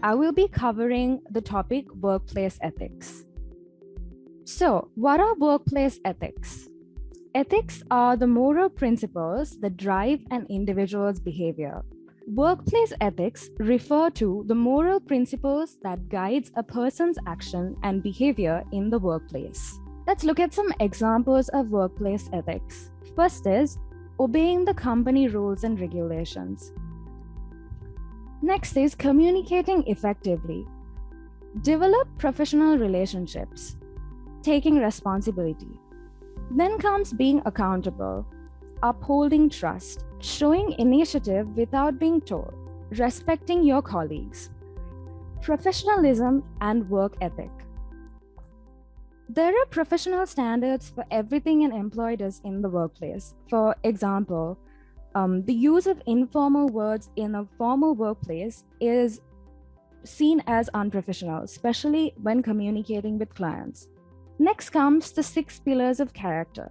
I will be covering the topic workplace ethics. So, what are workplace ethics? Ethics are the moral principles that drive an individual's behavior. Workplace ethics refer to the moral principles that guides a person's action and behavior in the workplace. Let's look at some examples of workplace ethics. First is obeying the company rules and regulations. Next is communicating effectively. Develop professional relationships. Taking responsibility. Then comes being accountable, upholding trust, showing initiative without being told, respecting your colleagues. Professionalism and work ethic. There are professional standards for everything an employee does in the workplace. For example, the use of informal words in a formal workplace is seen as unprofessional, especially when communicating with clients. Next comes the 6 pillars of character.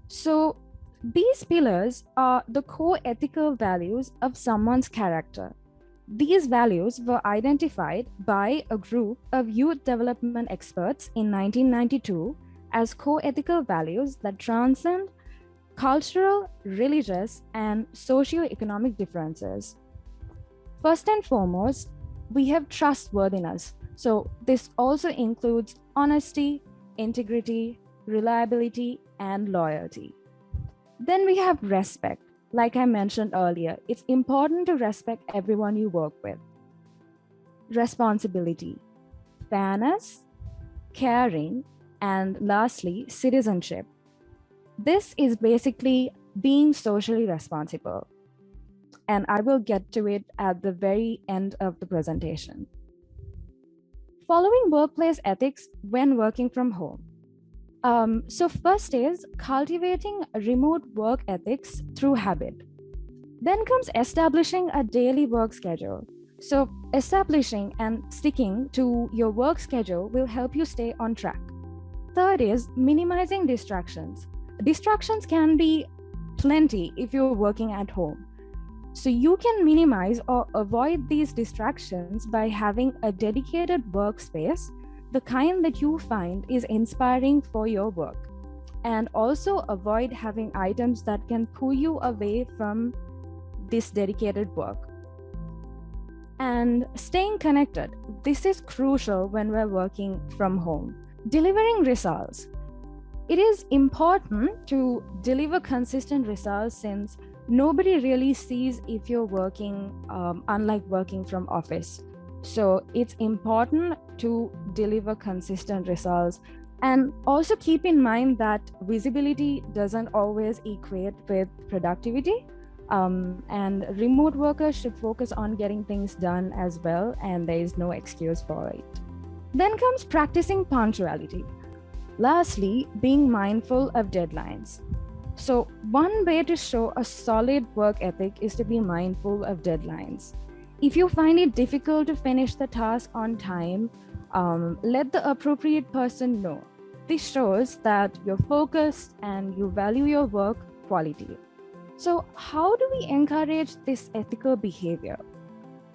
So these pillars are the core ethical values of someone's character. These values were identified by a group of youth development experts in 1992 as core ethical values that transcend cultural, religious, and socio-economic differences. First and foremost, we have trustworthiness. So this also includes honesty, integrity, reliability, and loyalty. Then we have respect. Like I mentioned earlier, it's important to respect everyone you work with. Responsibility, fairness, caring, and lastly, citizenship. This is basically being socially responsible. And I will get to it at the very end of the presentation. Following workplace ethics when working from home. So first is cultivating remote work ethics through habit. Then comes establishing a daily work schedule. So establishing and sticking to your work schedule will help you stay on track. Third is minimizing distractions. Distractions can be plenty if you're working at home. So you can minimize or avoid these distractions by having a dedicated workspace, the kind that you find is inspiring for your work. And also avoid having items that can pull you away from this dedicated work. And staying connected. This is crucial when we're working from home. Delivering results. It is important to deliver consistent results since nobody really sees if you're working, unlike working from office. So it's important to deliver consistent results. And also keep in mind that visibility doesn't always equate with productivity. And remote workers should focus on getting things done as well, and there is no excuse for it. Then comes practicing punctuality. Lastly, being mindful of deadlines. So one way to show a solid work ethic is to be mindful of deadlines. If you find it difficult to finish the task on time, let the appropriate person know. This shows that you're focused and you value your work quality. So how do we encourage this ethical behavior?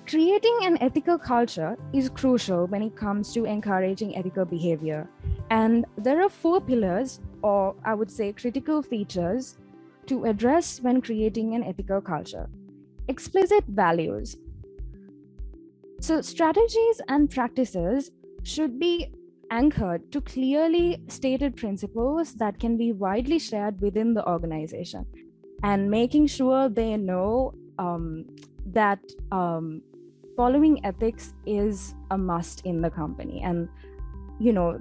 Creating an ethical culture is crucial when it comes to encouraging ethical behavior. And there are 4 pillars, or I would say critical features, to address when creating an ethical culture. Explicit values. So strategies and practices should be anchored to clearly stated principles that can be widely shared within the organization, and making sure they know that following ethics is a must in the company, and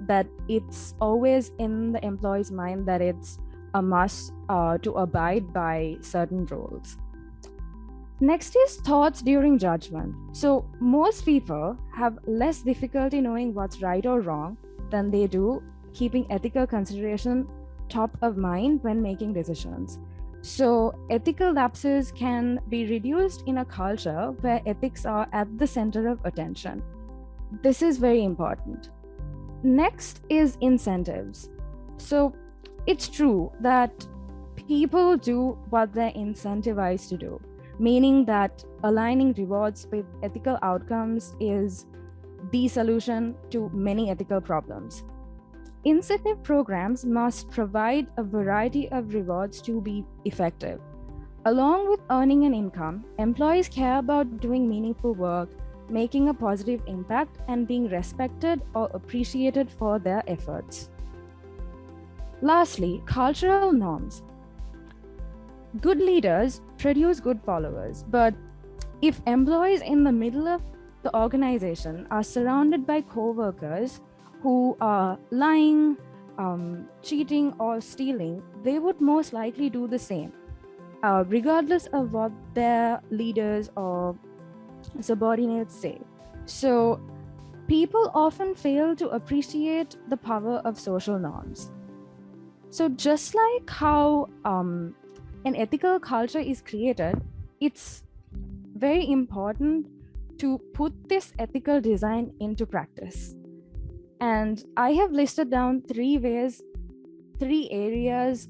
that it's always in the employee's mind that it's a must to abide by certain rules. Next is thoughts during judgment. So most people have less difficulty knowing what's right or wrong than they do keeping ethical consideration top of mind when making decisions. So ethical lapses can be reduced in a culture where ethics are at the center of attention. This is very important. Next is incentives. So it's true that people do what they're incentivized to do. meaning that aligning rewards with ethical outcomes is the solution to many ethical problems. Incentive programs must provide a variety of rewards to be effective. Along with earning an income, employees care about doing meaningful work, making a positive impact, and being respected or appreciated for their efforts. Lastly, cultural norms. Good leaders produce good followers, but if employees in the middle of the organization are surrounded by co-workers who are lying, cheating, or stealing, they would most likely do the same, regardless of what their leaders or subordinates say. So, people often fail to appreciate the power of social norms. So, just like how an ethical culture is created, it's very important to put this ethical design into practice. And I have listed down 3 areas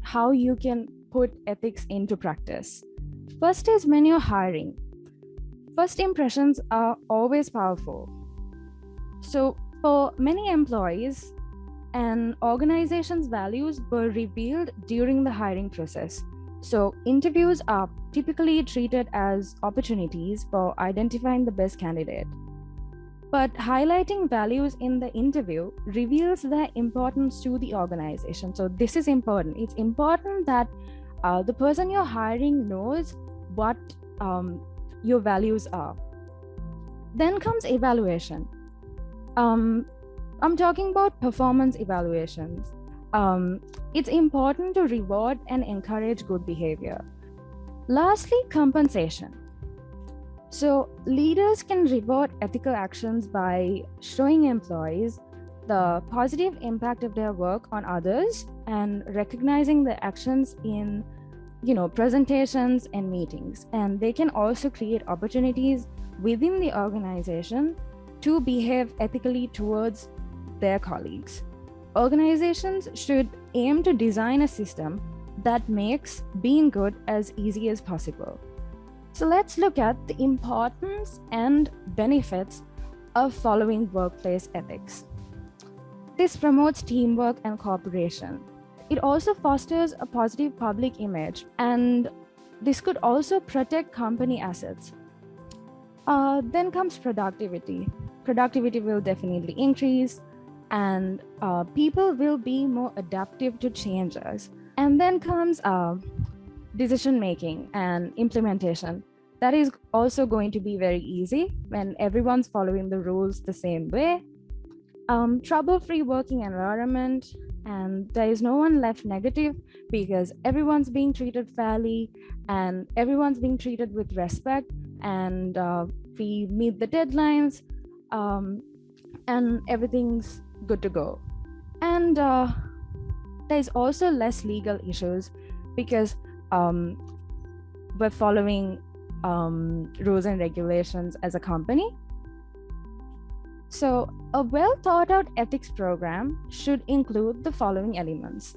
how you can put ethics into practice. First is when you're hiring. First impressions are always powerful. So for many employees, an organization's values were revealed during the hiring process. So interviews are typically treated as opportunities for identifying the best candidate. But highlighting values in the interview reveals their importance to the organization. So this is important. It's important that the person you're hiring knows what your values are. Then comes evaluation. I'm talking about performance evaluations. It's important to reward and encourage good behavior. Lastly, compensation. So leaders can reward ethical actions by showing employees the positive impact of their work on others and recognizing the actions in presentations and meetings. And they can also create opportunities within the organization to behave ethically towards their colleagues. Organizations should aim to design a system that makes being good as easy as possible. So let's look at the importance and benefits of following workplace ethics. This promotes teamwork and cooperation. It also fosters a positive public image, and this could also protect company assets. Then comes productivity. Productivity will definitely increase, and people will be more adaptive to changes. And then comes decision making and implementation. That is also going to be very easy when everyone's following the rules the same way. Trouble-free working environment, and there is no one left negative because everyone's being treated fairly and everyone's being treated with respect, and we meet the deadlines, and everything's good to go. And there's also less legal issues because we're following rules and regulations as a company. So a well thought out ethics program should include the following elements.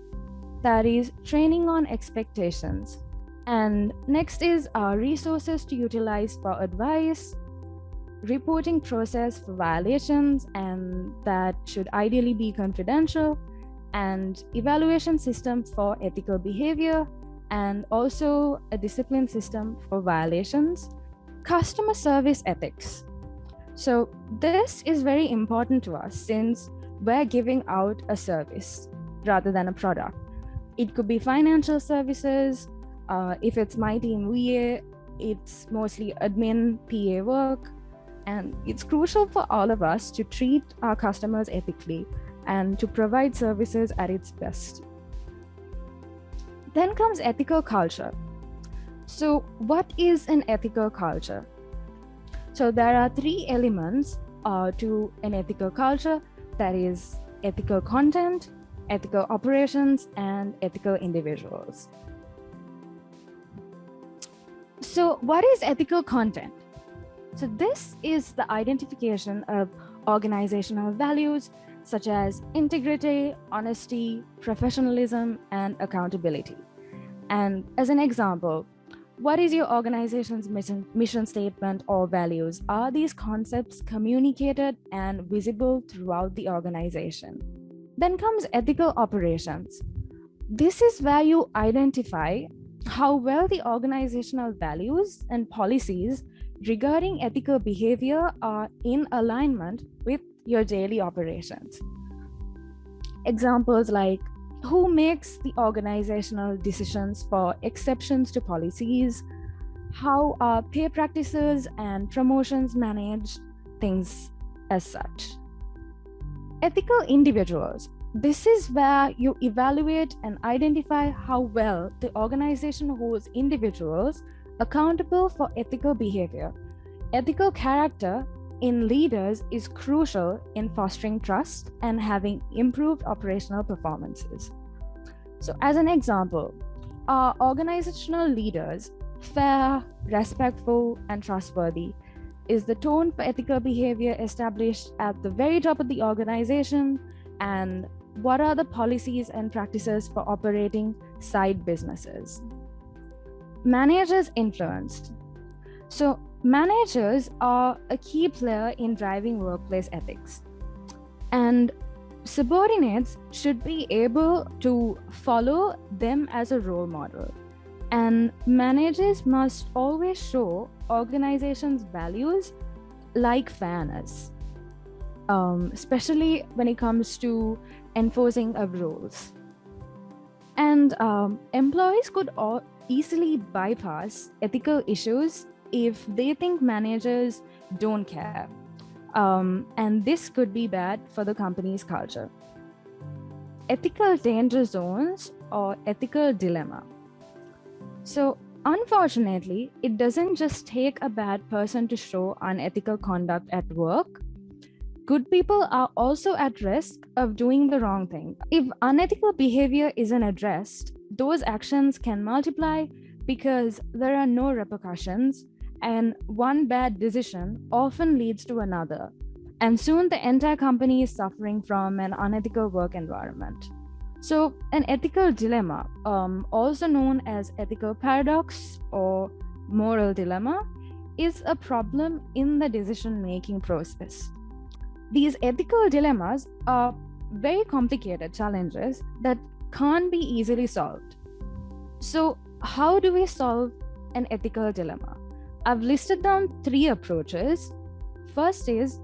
That is training on expectations. And next is resources to utilize for advice, reporting process for violations, and that should ideally be confidential, and evaluation system for ethical behavior, and also a discipline system for violations. Customer service ethics. So this is very important to us since we're giving out a service rather than a product. It could be financial services. If it's my team VA, it's mostly admin, PA work. And it's crucial for all of us to treat our customers ethically and to provide services at its best. Then comes ethical culture. So what is an ethical culture? So there are 3 elements to an ethical culture. That is ethical content, ethical operations, and ethical individuals. So what is ethical content? So this is the identification of organizational values such as integrity, honesty, professionalism, and accountability. And as an example, What is your organization's mission statement or values? Are these concepts communicated and visible throughout the organization? Then comes ethical operations. This is where you identify how well the organizational values and policies regarding ethical behavior are in alignment with your daily operations. Examples like who makes the organizational decisions for exceptions to policies, how are pay practices and promotions managed, things as such. Ethical individuals. This is where you evaluate and identify how well the organization holds individuals accountable for ethical behavior. Ethical character in leaders is crucial in fostering trust and having improved operational performances. So, as an example, are organizational leaders fair, respectful, and trustworthy? Is the tone for ethical behavior established at the very top of the organization? And what are the policies and practices for operating side businesses? Managers' influence. So, managers are a key player in driving workplace ethics. And subordinates should be able to follow them as a role model. And managers must always show organizations' values like fairness, especially when it comes to enforcing of rules. And employees could easily bypass ethical issues if they think managers don't care. And this could be bad for the company's culture. Ethical danger zones or ethical dilemma. So, unfortunately, it doesn't just take a bad person to show unethical conduct at work. Good people are also at risk of doing the wrong thing. If unethical behavior isn't addressed, those actions can multiply because there are no repercussions, and one bad decision often leads to another. And soon the entire company is suffering from an unethical work environment. So, an ethical dilemma, also known as ethical paradox or moral dilemma, is a problem in the decision-making process. These ethical dilemmas are very complicated challenges that can't be easily solved. So, how do we solve an ethical dilemma? I've listed down 3 approaches. First is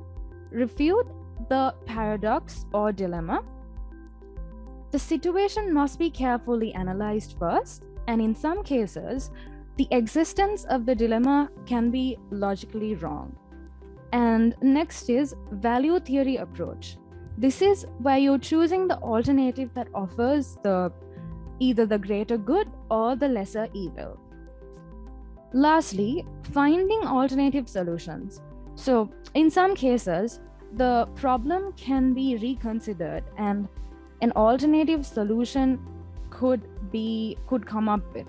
refute the paradox or dilemma. The situation must be carefully analyzed first, and in some cases, the existence of the dilemma can be logically wrong. And next is value theory approach. This is where you're choosing the alternative that offers either the greater good or the lesser evil. Lastly, finding alternative solutions. So, in some cases, the problem can be reconsidered and an alternative solution could come up with.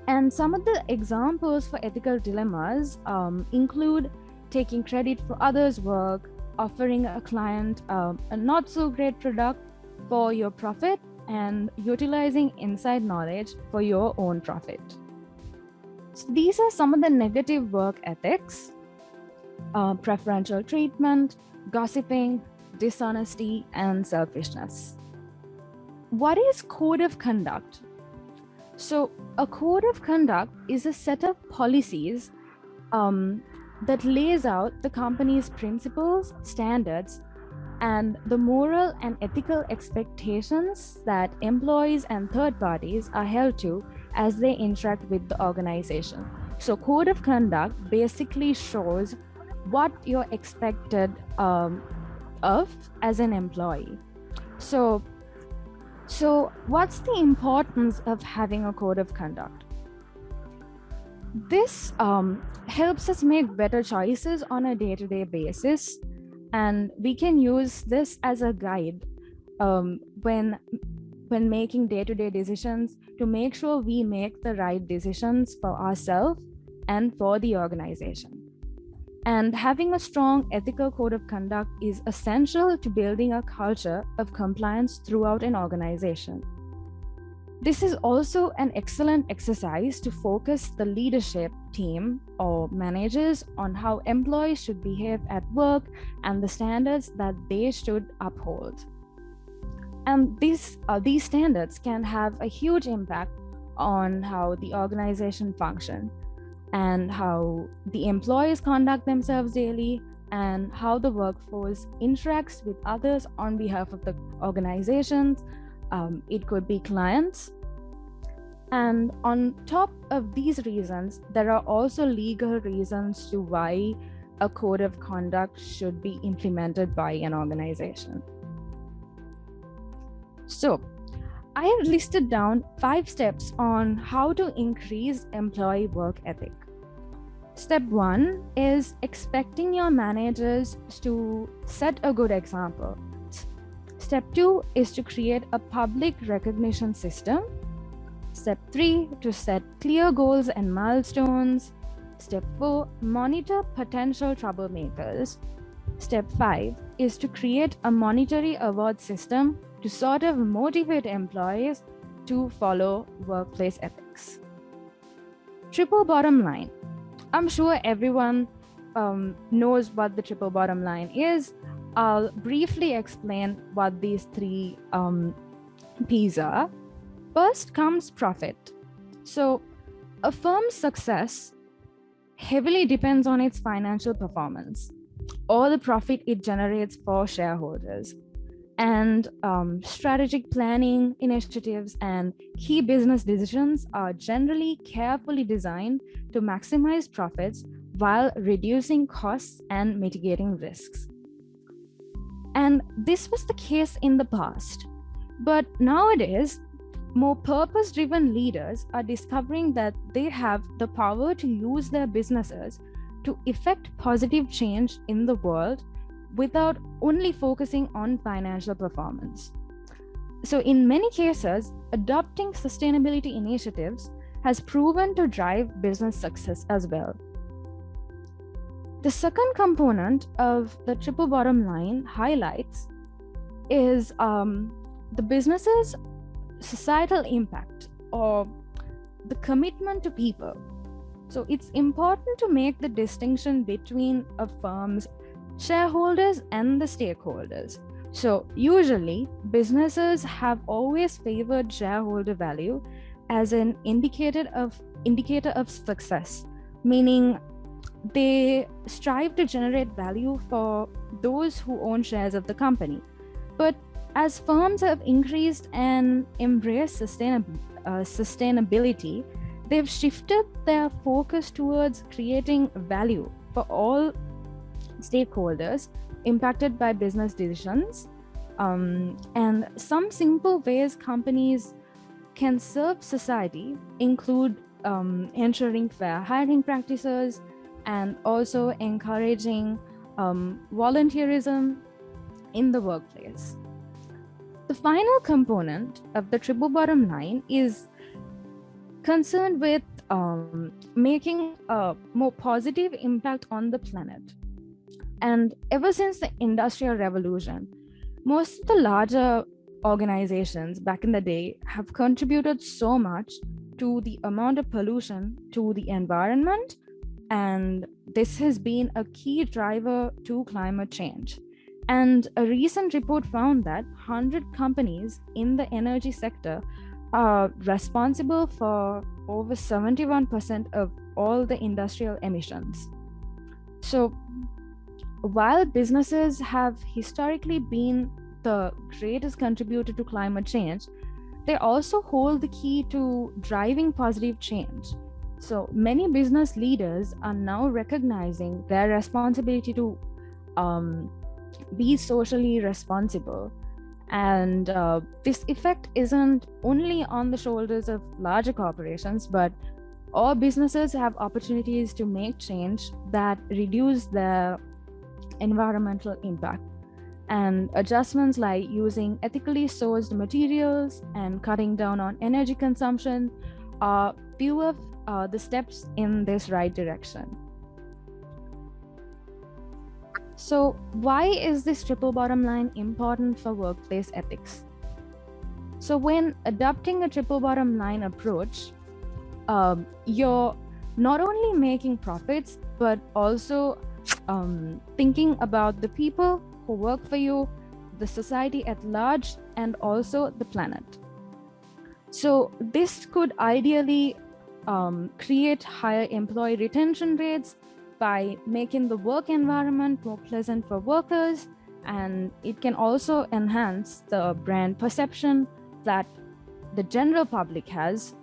And some of the examples for ethical dilemmas include taking credit for others' work, offering a client a not so great product for your profit, and utilizing inside knowledge for your own profit. So these are some of the negative work ethics: preferential treatment, gossiping, dishonesty, and selfishness. What is code of conduct? So a code of conduct is a set of policies that lays out the company's principles, standards, and the moral and ethical expectations that employees and third parties are held to as they interact with the organization. So code of conduct basically shows what you're expected of as an employee. So what's the importance of having a code of conduct? This helps us make better choices on a day-to-day basis, and we can use this as a guide when making day-to-day decisions to make sure we make the right decisions for ourselves and for the organization. And having a strong ethical code of conduct is essential to building a culture of compliance throughout an organization. This is also an excellent exercise to focus the leadership team or managers on how employees should behave at work and the standards that they should uphold. And these standards can have a huge impact on how the organization function and how the employees conduct themselves daily and how the workforce interacts with others on behalf of the organizations. It could be clients. And on top of these reasons, there are also legal reasons to why a code of conduct should be implemented by an organization. So, I have listed down 5 steps on how to increase employee work ethic. Step 1 is expecting your managers to set a good example. Step 2 is to create a public recognition system. Step 3, to set clear goals and milestones. Step 4, monitor potential troublemakers. Step 5 is to create a monetary award system to sort of motivate employees to follow workplace ethics. Triple bottom line. I'm sure everyone knows what the triple bottom line is. I'll briefly explain what these 3 P's are. First comes profit. So, a firm's success heavily depends on its financial performance or the profit it generates for shareholders. And strategic planning initiatives and key business decisions are generally carefully designed to maximize profits while reducing costs and mitigating risks. And this was the case in the past. But nowadays, more purpose-driven leaders are discovering that they have the power to use their businesses to effect positive change in the world without only focusing on financial performance. So in many cases, adopting sustainability initiatives has proven to drive business success as well. The second component of the triple bottom line highlights is the business's societal impact or the commitment to people. So it's important to make the distinction between a firm's shareholders and the stakeholders. So usually businesses have always favored shareholder value as an indicator of success, meaning they strive to generate value for those who own shares of the company. But as firms have increased and embraced sustainability, they've shifted their focus towards creating value for all stakeholders impacted by business decisions. And some simple ways companies can serve society include ensuring fair hiring practices and also encouraging volunteerism in the workplace. The final component of the triple bottom line is concerned with making a more positive impact on the planet. And ever since the Industrial Revolution, most of the larger organizations back in the day have contributed so much to the amount of pollution to the environment, and this has been a key driver to climate change. And a recent report found that 100 companies in the energy sector are responsible for over 71% of all the industrial emissions. So, while businesses have historically been the greatest contributor to climate change, they also hold the key to driving positive change. So many business leaders are now recognizing their responsibility to be socially responsible. And this effect isn't only on the shoulders of larger corporations, but all businesses have opportunities to make change that reduce their environmental impact. And adjustments like using ethically sourced materials and cutting down on energy consumption are few of the steps in this right direction. So why is this triple bottom line important for workplace ethics? So when adopting a triple bottom line approach, you're not only making profits, but also thinking about the people who work for you, the society at large, and also the planet. So this could ideally create higher employee retention rates by making the work environment more pleasant for workers, and it can also enhance the brand perception that the general public has,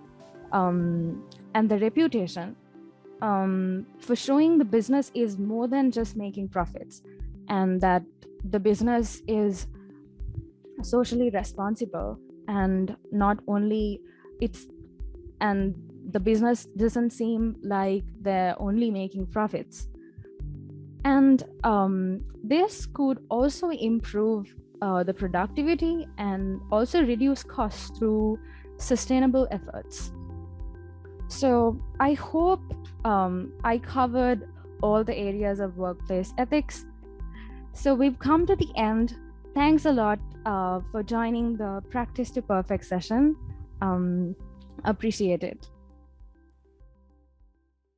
and the reputation for showing the business is more than just making profits, and that the business is socially responsible, and not only it's and the business doesn't seem like they're only making profits. And this could also improve the productivity and also reduce costs through sustainable efforts. So I hope I covered all the areas of workplace ethics. So we've come to the end. Thanks a lot for joining the Practice to Perfect session. Appreciate it.